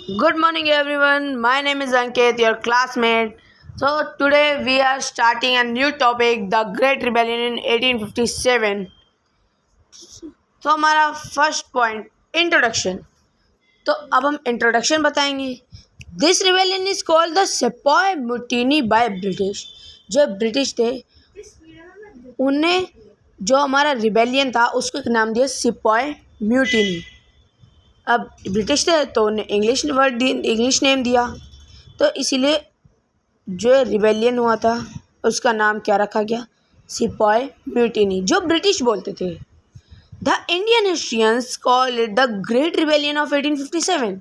Good morning, everyone. My name is Ankit, your classmate. So, today we are starting a new topic the Great Rebellion in 1857. तो हमारा first point introduction. तो अब हम introduction बताएंगे. This rebellion is called the sepoy mutiny by British. जो British थे उन्हें जो हमारा रिबेलियन था उसको एक नाम दिया सिपॉय म्यूटिनी. अब ब्रिटिश थे तो उन्हें इंग्लिश नेम दिया. तो इसीलिए जो रिबेलियन हुआ था उसका नाम क्या रखा गया, सिपॉय म्यूटिनी, जो ब्रिटिश बोलते थे. The Indian historians call it the great rebellion of 1857.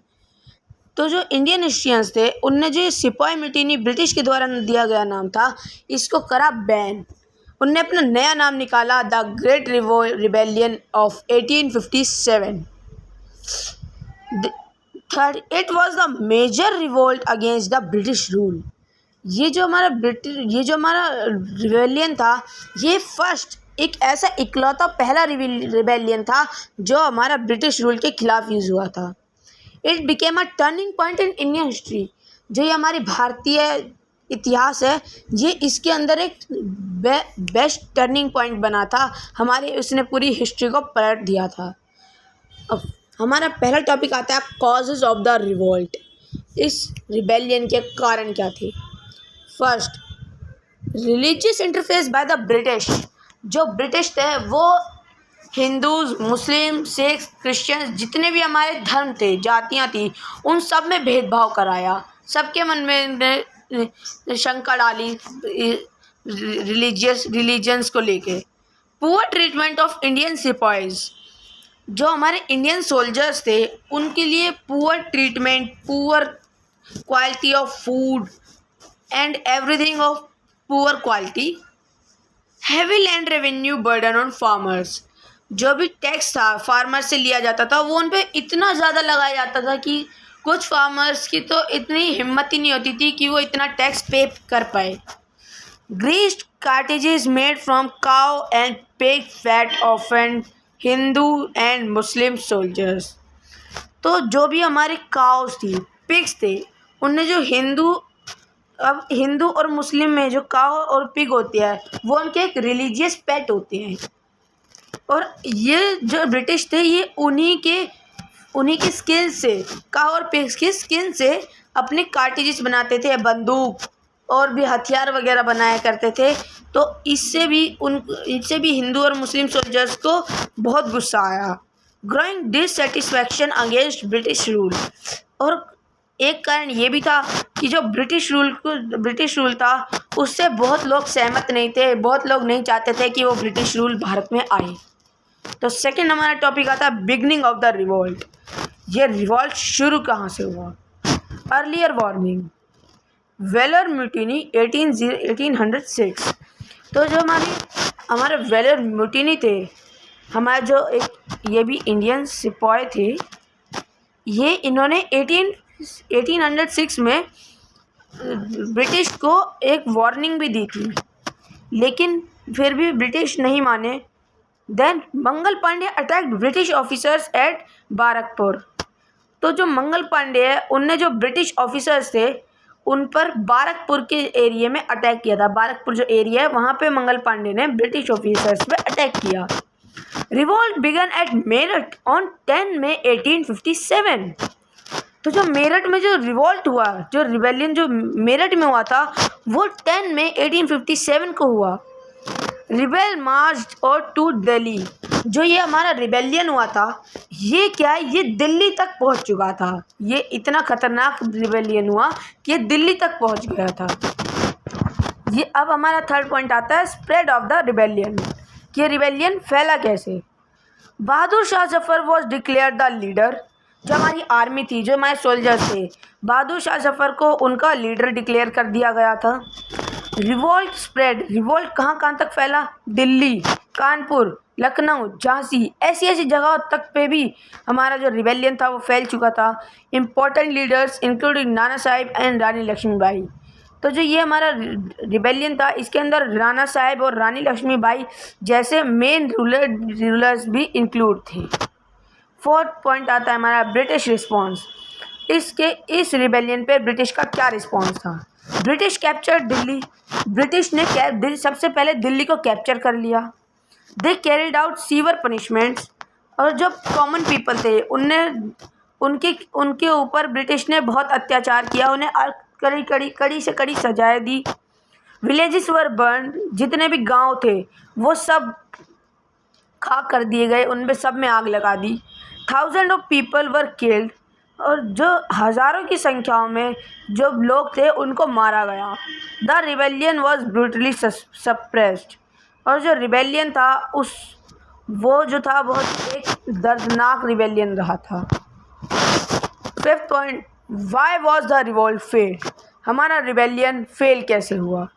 तो जो इंडियन हिस्ट्रियंस थे उनने जो सिपॉय म्यूटिनी ब्रिटिश के द्वारा दिया गया नाम था इसको करा बैन. उनने अपना नया नाम निकाला the great rebellion of 1857. Third, it was the major revolt against the British rule. ये जो हमारा रिबेलियन था ये फर्स्ट एक ऐसा इकलौता पहला रिबेलियन था जो हमारा ब्रिटिश रूल के खिलाफ यूज़ हुआ था. It became a turning point in Indian history. जो ये हमारी भारतीय इतिहास है ये इसके अंदर एक बेस्ट टर्निंग पॉइंट बना था. हमारे उसने पूरी हिस्ट्री को पलट दिया था. अब हमारा पहला टॉपिक आता है कॉजेज ऑफ द रिवोल्ट. इस रिबेलियन के कारण क्या थे. First, religious interface by the British. जो ब्रिटिश थे वो हिंदूज, मुस्लिम, सिख, क्रिश्चियन जितने भी हमारे धर्म थे, जातियाँ थी, उन सब में भेदभाव कराया. सबके मन में शंका डाली रिलीजन्स को लेके. पुअर ट्रीटमेंट ऑफ इंडियन सिपाहीज. जो हमारे इंडियन सोल्जर्स थे उनके लिए poor treatment, poor quality of food and everything of poor quality. Heavy land revenue burden on farmers. जो भी टैक्स था फार्मर से लिया जाता था वो उन पे इतना ज़्यादा लगाया जाता था कि कुछ फार्मर्स की तो इतनी हिम्मत ही नहीं होती थी कि वो इतना टैक्स पे कर पाए. Greased कार्टेजेस made from cow and pig fat offend Hindu and Muslim soldiers. तो जो भी हमारे काउस थी, पिग्स थे, उनने जो हिंदू और मुस्लिम में जो काउ और पिग होती है वो उनके एक रिलीजियस पेट होते हैं. और ये जो ब्रिटिश थे ये उन्हीं के स्किन से, काउ और पिग्स की स्किन से अपने कार्टेजेस बनाते थे, बंदूक और भी हथियार वगैरह बनाया करते थे. तो इससे भी हिंदू और मुस्लिम सोल्जर्स को बहुत गुस्सा आया. Growing dissatisfaction against British rule. और एक कारण ये भी था कि जो ब्रिटिश रूल था उससे बहुत लोग सहमत नहीं थे. बहुत लोग नहीं चाहते थे कि वो ब्रिटिश रूल भारत में आए. तो सेकंड हमारा टॉपिक आता है बिगनिंग ऑफ द रिवोल्ट. ये रिवोल्ट शुरू कहाँ से हुआ. Earlier warning, Vellore mutiny 1806. तो जो हमारे वेलर म्यूटिनी थे, हमारे जो एक ये भी इंडियन सिपाही थे, ये इन्होंने 1806 में ब्रिटिश को एक वार्निंग भी दी थी, लेकिन फिर भी ब्रिटिश नहीं माने. Then Mangal Pandey attacked British officers at Barrackpore. तो जो मंगल पांडे है उनने जो ब्रिटिश ऑफिसर्स थे उन पर बारकपुर के एरिया में अटैक किया था. बारकपुर जो एरिया है वहाँ पे मंगल पांडे ने ब्रिटिश ऑफिसर्स पे अटैक किया. Revolt began at Meerut on 10 May 1857. तो जो मेरठ में जो रिवोल्ट हुआ, जो रिबेलियन जो मेरठ में हुआ था वो 10 मई 1857 को हुआ. रिबेल मार्च और टू दिल्ली. जो ये हमारा रिबेलियन हुआ था ये क्या है, ये दिल्ली तक पहुंच चुका था. ये इतना खतरनाक रिबेलियन हुआ कि ये दिल्ली तक पहुंच गया था. ये अब हमारा थर्ड पॉइंट आता है स्प्रेड ऑफ द रिबेलियन. कि रिबेलियन फैला कैसे. Bahadur Shah Zafar was declared the leader. जो हमारी आर्मी थी, जो हमारे सोल्जर्स थे, बहादुर शाह जफर को उनका लीडर डिक्लेयर कर दिया गया था. Revolt spread. रिवोल्ट कहाँ तक फैला. दिल्ली, कानपुर, लखनऊ, झांसी, ऐसी जगहों तक पे भी हमारा जो रिबेलियन था वो फैल चुका था. Important leaders including Nana Sahib and रानी लक्ष्मीबाई. तो जो ये हमारा रिबेलियन था इसके अंदर राणा साहब और रानी लक्ष्मीबाई जैसे मेन रूलर्स भी इंक्लूड थे. फोर्थ पॉइंट आता है हमारा ब्रिटिश रिस्पॉन्स. इस रिबेलियन पे ब्रिटिश का क्या रिस्पॉन्स था? British capture Delhi. ब्रिटिश ने सबसे पहले दिल्ली को कैप्चर कर लिया। दे कैरिड आउट सीवर पनिशमेंट्स, और जो कॉमन पीपल थे उनके ऊपर ब्रिटिश ने बहुत अत्याचार किया, उन्हें कड़ी से कड़ी सजाएं दी। विलेजेस वर बर्न, जितने भी गांव थे वो सब खाक कर दिए गए, उनमें सब में आग लगा दी। Thousand of people were killed, और जो हज़ारों की संख्याओं में जो लोग थे उनको मारा गया। The rebellion was brutally suppressed, और जो रिबेलियन था वो बहुत एक दर्दनाक रिबेलियन रहा था। 5th point, why was the revolt fail? हमारा रिबेलियन फेल कैसे हुआ?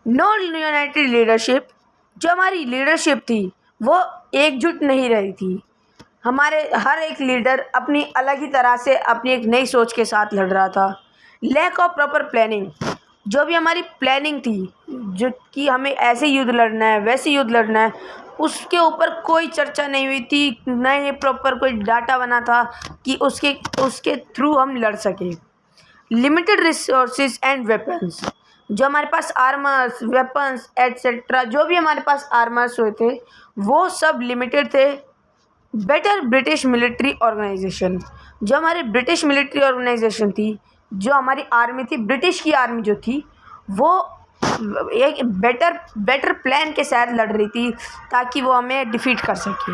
नो यूनाइटेड लीडरशिप, जो हमारी लीडरशिप थी वो एकजुट नहीं रही थी। हमारे हर एक लीडर अपनी अलग ही तरह से अपनी एक नई सोच के साथ लड़ रहा था। लैक ऑफ प्रॉपर प्लानिंग, जो भी हमारी प्लानिंग थी, जो कि हमें ऐसे युद्ध लड़ना है वैसे युद्ध लड़ना है, उसके ऊपर कोई चर्चा नहीं हुई थी, न ही प्रॉपर कोई डाटा बना था कि उसके थ्रू हम लड़ सकें। लिमिटेड रिसोर्सेज एंड वेपन्स, जो हमारे पास आर्मर्स, वेपन्स एट्सेट्रा, जो भी हमारे पास आर्मर्स हुए थे वो सब लिमिटेड थे। बेटर ब्रिटिश मिलिट्री ऑर्गेनाइजेशन, जो हमारी ब्रिटिश मिलिट्री ऑर्गेनाइजेशन थी, जो हमारी आर्मी थी, ब्रिटिश की आर्मी जो थी वो एक बेटर प्लान के साथ लड़ रही थी ताकि वो हमें डिफीट कर सके।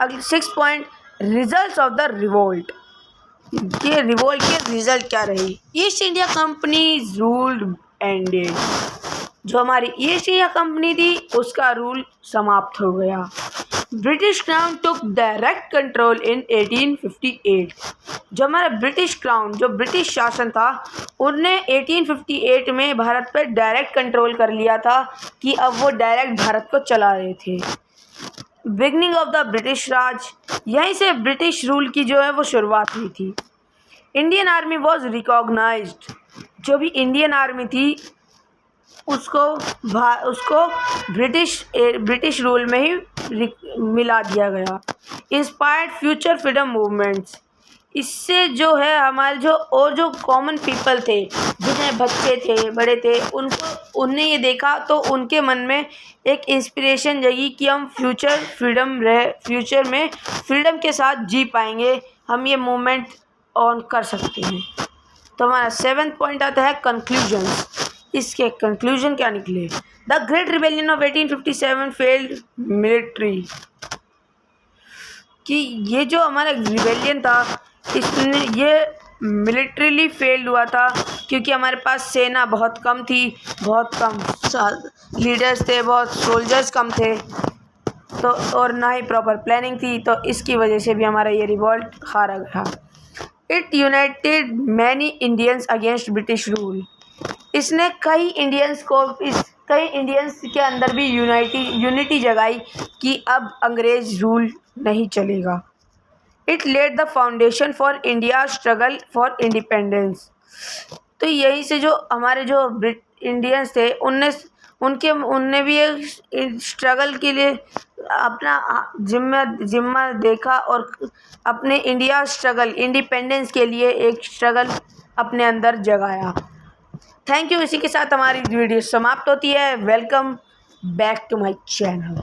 अगले 6 point, results of the revolt. ये रिवोल्ट के रिजल्ट क्या रही? East India company rule ended, जो हमारी ईस्ट इंडिया कंपनी थी उसका रूल समाप्त हो गया। ब्रिटिश क्राउन टुक डायरेक्ट कंट्रोल इन 1858, जो हमारा ब्रिटिश क्राउन, जो ब्रिटिश शासन था, उनने 1858 में भारत पर डायरेक्ट कंट्रोल कर लिया था कि अब वो डायरेक्ट भारत को चला रहे थे। बिगनिंग ऑफ द ब्रिटिश राज, यहीं से ब्रिटिश रूल की जो है वो शुरुआत हुई थी। इंडियन आर्मी वॉज रिकॉग्नाइज्ड, जो भी इंडियन आर्मी थी उसको ब्रिटिश रूल में ही मिला दिया गया। इंस्पायर्ड फ्यूचर फ्रीडम मूवमेंट्स, इससे जो है हमारे जो कॉमन पीपल थे, जितने बच्चे थे बड़े थे, उनने ये देखा तो उनके मन में एक इंस्पिरेशन जगी कि हम फ्यूचर में फ्रीडम के साथ जी पाएंगे, हम ये मूवमेंट ऑन कर सकते हैं। तो हमारा 7th पॉइंट आता है कंक्लूजन्स। इसके कंक्लूजन क्या निकले? The great rebellion of 1857 failed military, कि ये जो हमारा रिबेलियन था ये मिलिट्रीली फेल्ड हुआ था, क्योंकि हमारे पास सेना बहुत कम थी, बहुत कम लीडर्स थे, बहुत सोल्जर्स कम थे, तो और ना ही प्रॉपर प्लानिंग थी, तो इसकी वजह से भी हमारा ये रिवॉल्ट हारा गया। It United many Indians against British rule, इसने कई इंडियंस के अंदर भी यूनिटी जगाई कि अब अंग्रेज रूल नहीं चलेगा। It led the foundation for India struggle for independence, तो यहीं से जो हमारे जो इंडियंस थे उनने भी एक स्ट्रगल के लिए अपना जिम्मा देखा और अपने इंडिपेंडेंस के लिए एक स्ट्रगल अपने अंदर जगाया। Thank you. इसी के साथ हमारी वीडियो समाप्त होती है। Welcome back to my channel.